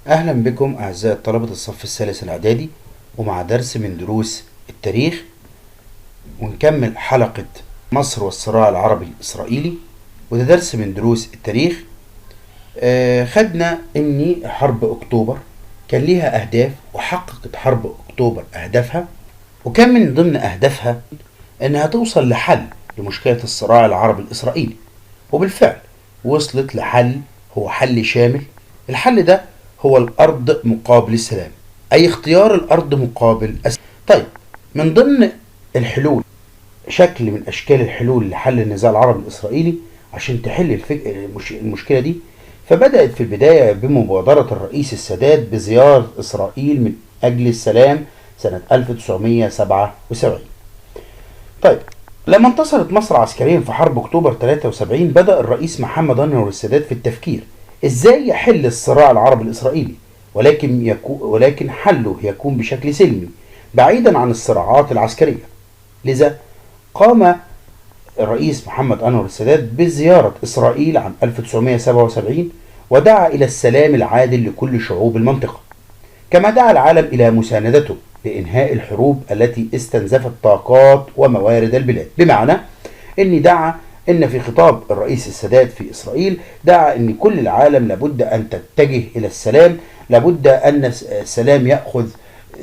أهلا بكم أعزائي طلبة الصف الثالث الإعدادي ومع درس من دروس التاريخ، ونكمل حلقة مصر والصراع العربي الإسرائيلي، وده درس من دروس التاريخ. خدنا إن حرب أكتوبر كان ليها أهداف، وحققت حرب أكتوبر أهدافها، وكان من ضمن أهدافها إنها توصل لحل لمشكلة الصراع العربي الإسرائيلي، وبالفعل وصلت لحل هو حل شامل. الحل ده هو الأرض مقابل السلام، أي اختيار الأرض مقابل السلام. طيب، من ضمن الحلول، شكل من أشكال الحلول لحل النزاع العربي الإسرائيلي عشان تحل المشكلة دي، فبدأت في البداية بمبادرة الرئيس السادات بزيارة إسرائيل من أجل السلام سنة 1977. طيب، لما انتصرت مصر عسكريا في حرب أكتوبر 73، بدأ الرئيس محمد أنور السادات في التفكير إزاي يحل الصراع العربي الإسرائيلي، ولكن حله يكون بشكل سلمي بعيدا عن الصراعات العسكرية. لذا قام الرئيس محمد أنور السادات بزيارة إسرائيل عام 1977، ودعا إلى السلام العادل لكل شعوب المنطقة، كما دعا العالم إلى مساندته لإنهاء الحروب التي استنزفت طاقات وموارد البلاد. بمعنى إن في خطاب الرئيس السادات في إسرائيل دعا إن كل العالم لابد أن تتجه إلى السلام، لابد أن السلام يأخذ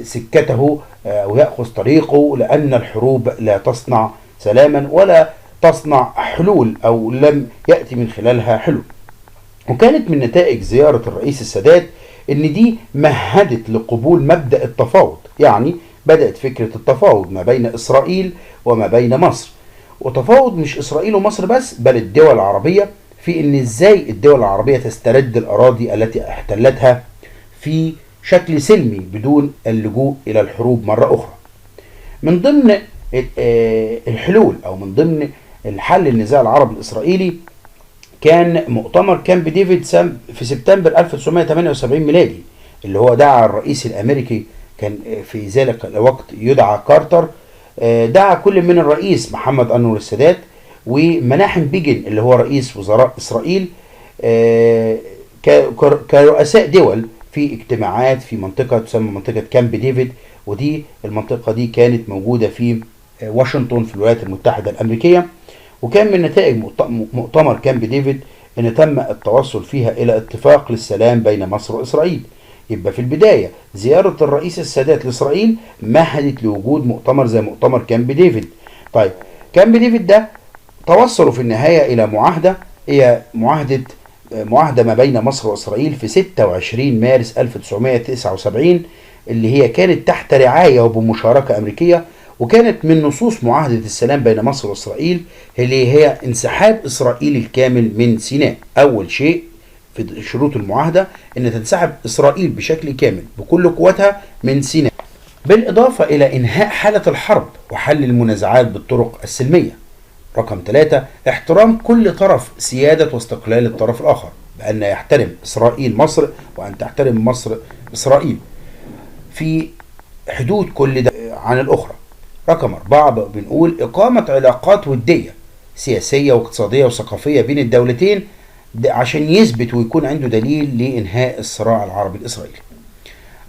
سكته ويأخذ طريقه، لأن الحروب لا تصنع سلاما ولا تصنع حلول، أو لم يأتي من خلالها حلول. وكانت من نتائج زيارة الرئيس السادات إن دي مهدت لقبول مبدأ التفاوض، يعني بدأت فكرة التفاوض ما بين إسرائيل وما بين مصر، وتفاوض مش إسرائيل ومصر بس، بل الدول العربية، في إن إزاي الدول العربية تسترد الأراضي التي احتلتها في شكل سلمي بدون اللجوء إلى الحروب مرة أخرى. من ضمن الحلول، أو من ضمن الحل النزاع العربي الإسرائيلي، كان مؤتمر كامب ديفيد في سبتمبر 1978 ميلادي، اللي هو دعا الرئيس الأمريكي، كان في ذلك الوقت يدعى كارتر، دعا كل من الرئيس محمد أنور السادات ومناحم بيجن اللي هو رئيس وزراء إسرائيل كرؤساء دول في اجتماعات في منطقة تسمى منطقة كامب ديفيد. ودي المنطقة دي كانت موجودة في واشنطن في الولايات المتحدة الأمريكية. وكان من نتائج مؤتمر كامب ديفيد ان تم التوصل فيها الى اتفاق للسلام بين مصر واسرائيل. يبقى في البداية زيارة الرئيس السادات لاسرائيل مهدت لوجود مؤتمر زي مؤتمر كامب ديفيد. طيب، كامب ديفيد ده توصلوا في النهاية الى معاهدة، هي معاهدة ما بين مصر واسرائيل في 26 مارس 1979، اللي هي كانت تحت رعاية وبمشاركة أمريكية، وكانت من نصوص معاهدة السلام بين مصر وإسرائيل اللي هي انسحاب إسرائيل الكامل من سيناء. أول شيء في شروط المعاهدة أن تنسحب إسرائيل بشكل كامل بكل قوتها من سيناء، بالإضافة إلى إنهاء حالة الحرب وحل المنازعات بالطرق السلمية. رقم 3، احترام كل طرف سيادة واستقلال الطرف الآخر، بأن يحترم إسرائيل مصر وأن تحترم مصر إسرائيل في حدود كل ده عن الأخرى. رقم 4، بنقول إقامة علاقات ودية سياسية واقتصادية وثقافية بين الدولتين عشان يثبت ويكون عنده دليل لإنهاء الصراع العربي الإسرائيلي.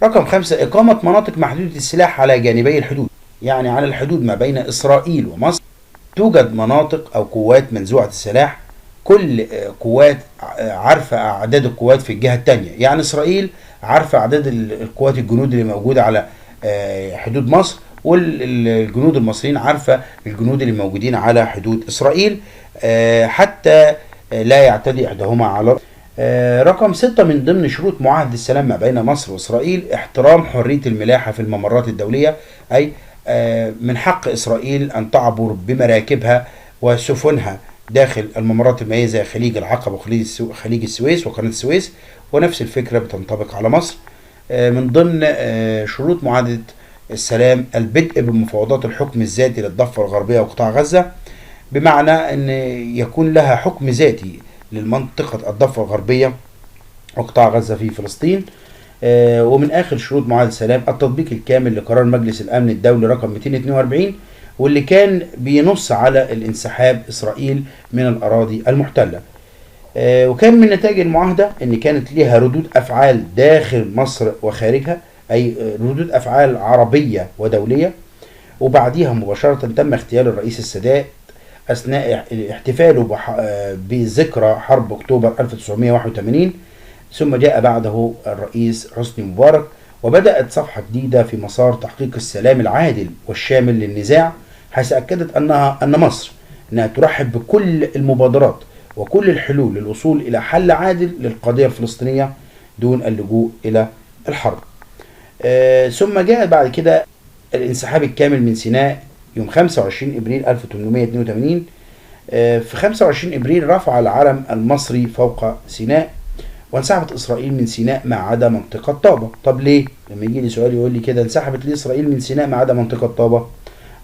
رقم 5، إقامة مناطق محدودة السلاح على جانبي الحدود، يعني على الحدود ما بين إسرائيل ومصر توجد مناطق أو قوات منزوعة السلاح، كل قوات عارفة أعداد القوات في الجهة التانية، يعني إسرائيل عارفة أعداد القوات الجنود اللي موجودة على حدود مصر، والجنود المصريين عارفة الجنود اللي موجودين على حدود إسرائيل، حتى لا يعتدي إحداهما على. رقم 6، من ضمن شروط معاهدة السلام ما بين مصر وإسرائيل احترام حرية الملاحة في الممرات الدولية، أي من حق إسرائيل أن تعبر بمراكبها وسفنها داخل الممرات المائية زي خليج العقبة وخليج السويس وقناة السويس، ونفس الفكرة بتنطبق على مصر. من ضمن شروط معاهدة السلام البدء بمفاوضات الحكم الذاتي للضفة الغربية وقطاع غزة، بمعنى أن يكون لها حكم ذاتي للمنطقة الضفة الغربية وقطاع غزة في فلسطين. ومن آخر شروط معاهدة السلام التطبيق الكامل لقرار مجلس الأمن الدولي رقم 242، واللي كان بينص على الانسحاب إسرائيل من الأراضي المحتلة. وكان من نتائج المعاهدة ان كانت ليها ردود افعال داخل مصر وخارجها، اي ردود افعال عربية ودولية. وبعديها مباشرة تم اغتيال الرئيس السادات اثناء احتفاله بذكرى حرب اكتوبر 1981. ثم جاء بعده الرئيس حسني مبارك، وبدأت صفحة جديدة في مسار تحقيق السلام العادل والشامل للنزاع، حيث أكدت أن مصر أنها ترحب بكل المبادرات وكل الحلول للوصول إلى حل عادل للقضية الفلسطينية دون اللجوء إلى الحرب. ثم جاء بعد كده الانسحاب الكامل من سيناء يوم 25 إبريل 1882. في 25 إبريل رفع العلم المصري فوق سيناء، وانسحبت إسرائيل من سيناء ما عدا منطقة طابة. طب ليه؟ لما يجي لي سؤال يقول لي كده انسحبت ليه إسرائيل من سيناء ما عدا منطقة طابة؟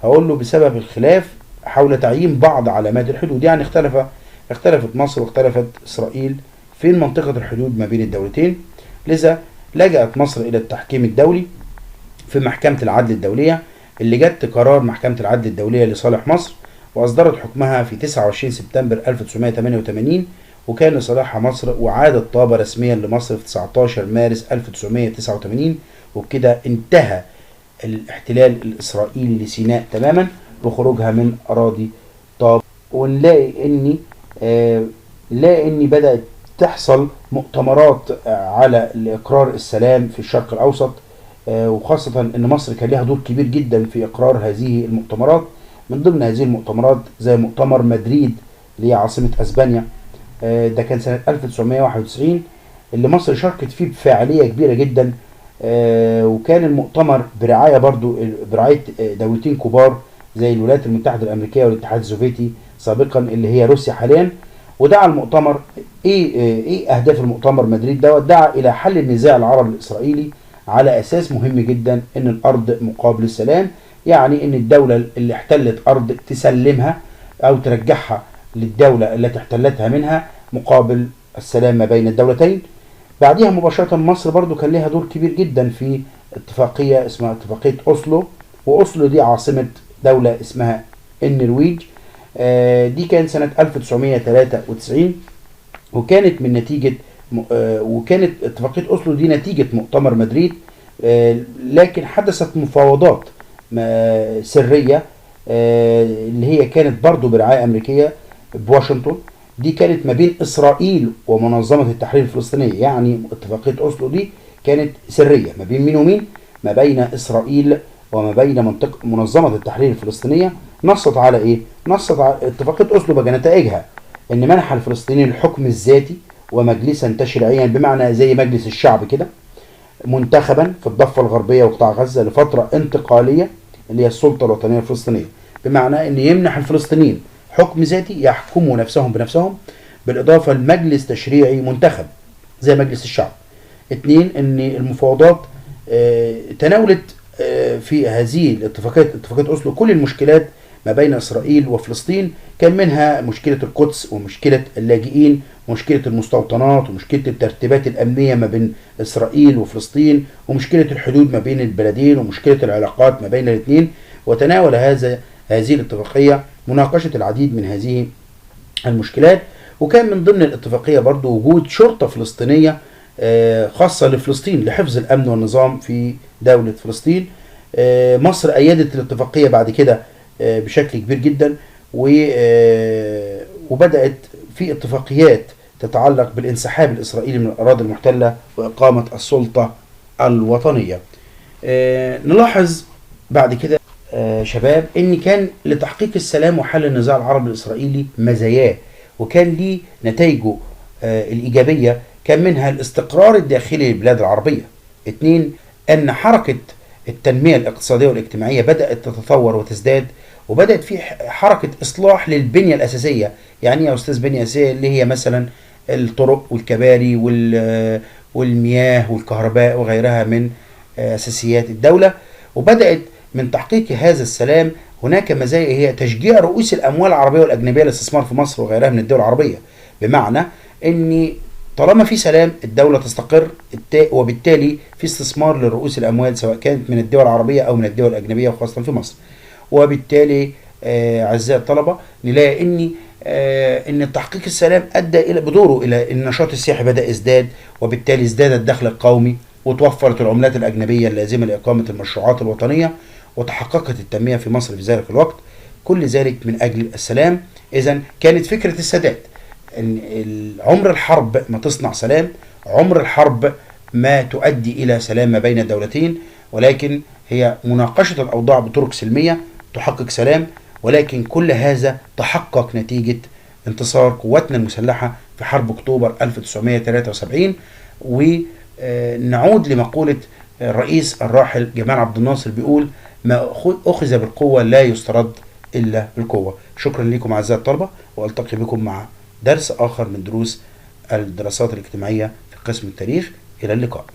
هقول له بسبب الخلاف حول تعيين بعض علامات الحدود. يعني اختلفت مصر واختلفت إسرائيل فين منطقة الحدود ما بين الدولتين. لذا لجأت مصر إلى التحكيم الدولي في محكمة العدل الدولية، اللي جت قرار محكمة العدل الدولية لصالح مصر، وأصدرت حكمها في 29 سبتمبر 1988، وكان لصالحها مصر، وعادت طابة رسميا لمصر في 19 مارس 1989. وبكده انتهى الاحتلال الإسرائيلي لسيناء تماما بخروجها من أراضي طابة. ونلاقي إني بدأت تحصل مؤتمرات على إقرار السلام في الشرق الأوسط، وخاصة أن مصر كان لها دور كبير جدا في إقرار هذه المؤتمرات. من ضمن هذه المؤتمرات زي مؤتمر مدريد اللي هي عاصمة أسبانيا، ده كان سنة 1991 اللي مصر شاركت فيه بفاعلية كبيرة جدا. وكان المؤتمر برعاية دولتين كبار زي الولايات المتحدة الأمريكية والاتحاد السوفيتي سابقا اللي هي روسيا حاليا. ودعا المؤتمر ايه اهداف المؤتمر مدريد ده؟ دعا الى حل النزاع العربي الاسرائيلي على اساس مهم جدا ان الارض مقابل السلام، يعني ان الدولة اللي احتلت ارض تسلمها او ترجعها للدولة التي احتلتها منها مقابل السلام ما بين الدولتين. بعدها مباشرة مصر برضو كان لها دور كبير جدا في اتفاقية اسمها اتفاقية أوسلو، وأوسلو دي عاصمة دولة اسمها النرويج. دي كان سنة 1993، وكانت من نتيجة وكانت اتفاقية أوسلو دي نتيجة مؤتمر مدريد. لكن حدثت مفاوضات سرية اللي هي كانت برضو برعاية أمريكية بواشنطن. دي كانت ما بين إسرائيل ومنظمة التحرير الفلسطينية. يعني اتفاقية أوسلو دي كانت سرية ما بين مين ومين؟ ما بين إسرائيل وما بين منظمة التحرير الفلسطينية. نصت على إيه؟ نصت على اتفاقية أوسلو بقى نتائجها إن منح الفلسطينيين الحكم الذاتي ومجلسا تشريعيا، بمعنى زي مجلس الشعب كده، منتخبا في الضفة الغربية وقطاع غزة لفترة انتقالية اللي هي السلطة الوطنية الفلسطينية، بمعنى إن يمنح الفلسطينيين حكم ذاتي يحكموا نفسهم بنفسهم، بالإضافة لمجلس تشريعي منتخب زي مجلس الشعب. اتنين، ان المفاوضات تناولت في هذه اتفاقية أوسلو كل المشكلات ما بين إسرائيل وفلسطين، كان منها مشكلة القدس ومشكلة اللاجئين ومشكلة المستوطنات ومشكلة الترتيبات الأمنية ما بين إسرائيل وفلسطين ومشكلة الحدود ما بين البلدين ومشكلة العلاقات ما بين الاثنين. وتناول هذه الاتفاقية مناقشة العديد من هذه المشكلات. وكان من ضمن الاتفاقية برضو وجود شرطة فلسطينية خاصة لفلسطين لحفظ الأمن والنظام في دولة فلسطين. مصر أيدت الاتفاقية بعد كده بشكل كبير جدا، وبدأت في اتفاقيات تتعلق بالانسحاب الإسرائيلي من الأراضي المحتلة وإقامة السلطة الوطنية. نلاحظ بعد كده شباب ان كان لتحقيق السلام وحل النزاع العربي الإسرائيلي مزاياه، وكان ليه نتائجه الإيجابية، كان منها الاستقرار الداخلي للبلاد العربية. اتنين، أن حركة التنمية الاقتصادية والاجتماعية بدأت تتطور وتزداد، وبدأت في حركة إصلاح للبنية الأساسية. يعني يا أستاذ بنية أساسية اللي هي مثلا الطرق والكباري والمياه والكهرباء وغيرها من أساسيات الدولة. وبدأت من تحقيق هذا السلام هناك مزايا هي تشجيع رؤوس الأموال العربية والأجنبية للاستثمار في مصر وغيرها من الدول العربية، بمعنى أن طالما في سلام الدولة تستقر، وبالتالي في استثمار لرؤوس الأموال سواء كانت من الدول العربية أو من الدول الأجنبية وخاصة في مصر. وبالتالي أعزائي الطلبة نلاقي أن ان تحقيق السلام ادى الى بدوره الى النشاط السياحي بدا يزداد، وبالتالي ازداد الدخل القومي، وتوفرت العملات الاجنبيه اللازمه لاقامه المشروعات الوطنيه، وتحققت التنميه في مصر في ذلك الوقت. كل ذلك من اجل السلام. اذا كانت فكره السادات ان عمر الحرب ما تصنع سلام، عمر الحرب ما تؤدي الى سلام ما بين الدولتين، ولكن هي مناقشه الاوضاع بطرق سلميه تحقق سلام. ولكن كل هذا تحقق نتيجة انتصار قواتنا المسلحة في حرب أكتوبر 1973. ونعود لمقولة الرئيس الراحل جمال عبد الناصر، بيقول: ما أخذ بالقوة لا يسترد إلا بالقوة. شكرا لكم أعزائي الطلبة، وألتقي بكم مع درس آخر من دروس الدراسات الاجتماعية في قسم التاريخ. إلى اللقاء.